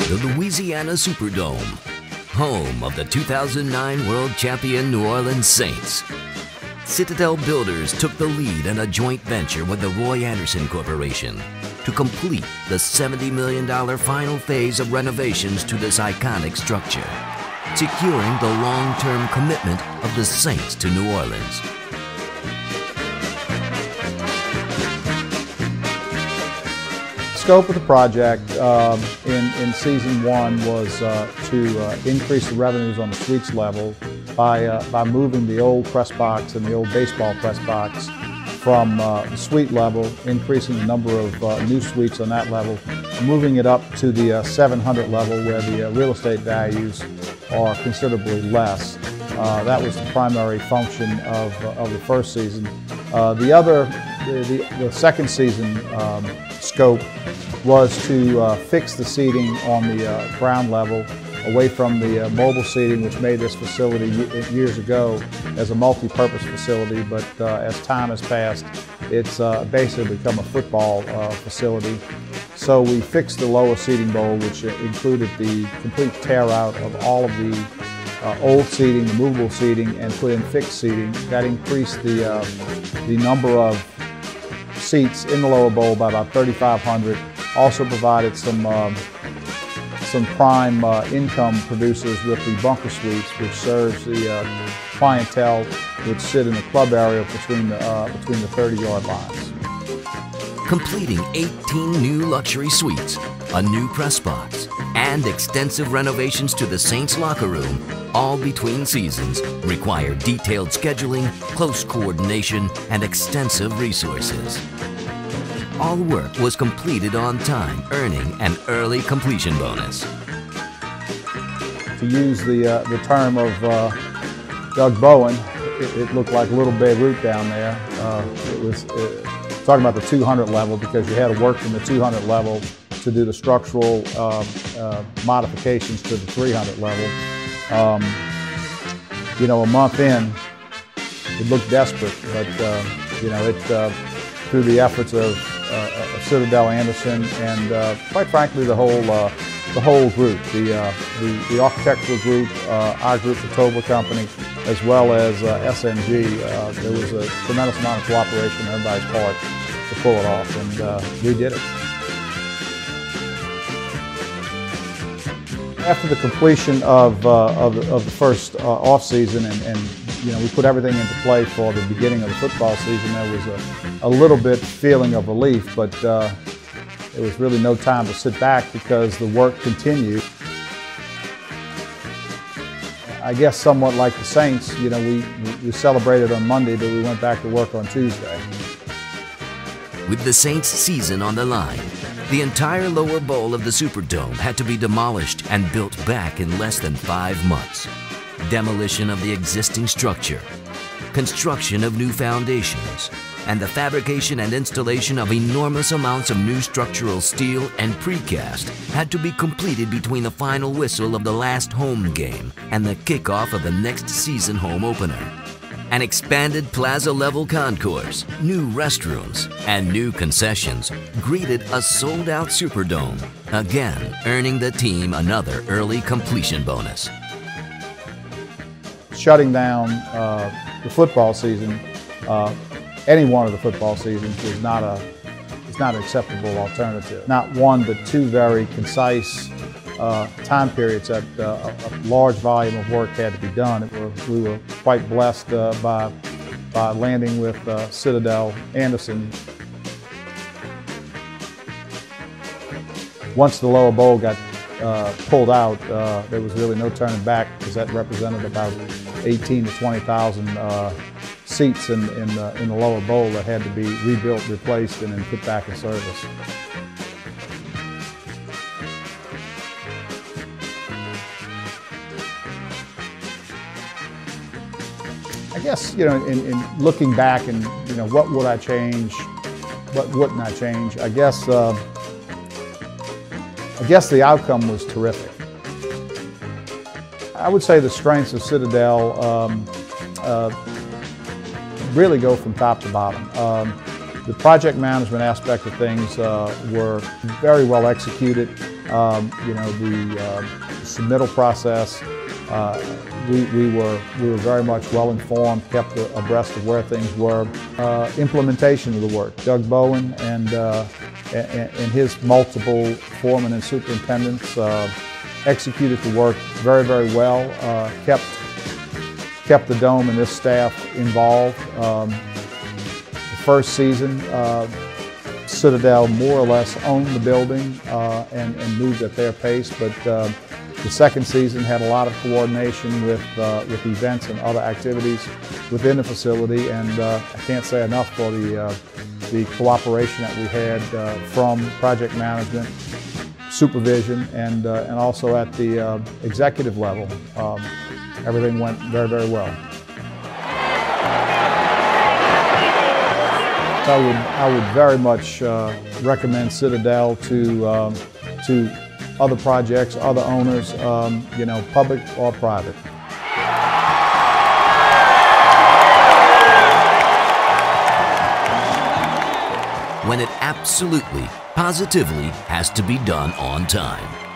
the Louisiana Superdome, home of the 2009 World Champion New Orleans Saints. Citadel Builders took the lead in a joint venture with the Roy Anderson Corporation to complete the $70 million final phase of renovations to this iconic structure, securing the long-term commitment of the Saints to New Orleans. The scope of the project in season one was to increase the revenues on the suites level by moving the old press box and the old baseball press box from the suite level, increasing the number of new suites on that level, moving it up to the 700 level where the real estate values are considerably less. That was the primary function of the first season. The second season scope was to fix the seating on the ground level away from the mobile seating, which made this facility years ago as a multi-purpose facility, but as time has passed, it's basically become a football facility. So we fixed the lower seating bowl, which included the complete tear out of all of the old seating, the movable seating, and put in fixed seating. That increased the number of seats in the lower bowl by about 3,500. Also provided some prime income producers with the bunker suites, which serves the clientele which sit in the club area between the 30-yard lines. Completing 18 new luxury suites, a new press box, and extensive renovations to the Saints locker room, all between seasons, require detailed scheduling, close coordination, and extensive resources. All work was completed on time, earning an early completion bonus. To use the term of Doug Bowen, it looked like Little Beirut down there. It was talking about the 200 level because you had to work from the 200 level to do the structural modifications to the 300 level. You know, a month in, it looked desperate, but you know, through the efforts of Citadel Anderson and quite frankly the whole group, the architectural group, our group, the Tobler Company, as well as SNG. There was a tremendous amount of cooperation on everybody's part to pull it off, and we did it. After the completion of the first off season, and you know, we put everything into play for the beginning of the football season, there was a little bit feeling of relief, but there was really no time to sit back because the work continued. I guess somewhat like the Saints, you know, we celebrated on Monday, but we went back to work on Tuesday. With the Saints season on the line, the entire lower bowl of the Superdome had to be demolished and built back in less than 5 months. Demolition of the existing structure, construction of new foundations, and the fabrication and installation of enormous amounts of new structural steel and precast had to be completed between the final whistle of the last home game and the kickoff of the next season home opener. An expanded Plaza Level Concourse, new restrooms, and new concessions greeted a sold-out Superdome, again earning the team another early completion bonus. Shutting down the football season, any one of the football seasons, is not an acceptable alternative. Not one, but two very concise time periods that a large volume of work had to be done. We were quite blessed by landing with Citadel Anderson. Once the lower bowl got pulled out, there was really no turning back because that represented about 18 to 20,000 seats in the lower bowl that had to be rebuilt, replaced, and then put back in service. I guess, you know, in looking back and, you know, what would I change, what wouldn't I change? I guess the outcome was terrific. I would say the strengths of Citadel really go from top to bottom. The project management aspect of things were very well executed. You know, the submittal process, we were very much well informed, kept abreast of where things were. Implementation of the work. Doug Bowen and his multiple foremen and superintendents executed the work very, very well. Kept the Dome and this staff involved. The first season, Citadel more or less owned the building and moved at their pace, but the second season had a lot of coordination with events and other activities within the facility, and I can't say enough for the cooperation that we had from project management, supervision, and also at the executive level. Everything went very, very well. I would very much recommend Citadel to other projects, other owners, you know, public or private. When it absolutely, positively has to be done on time.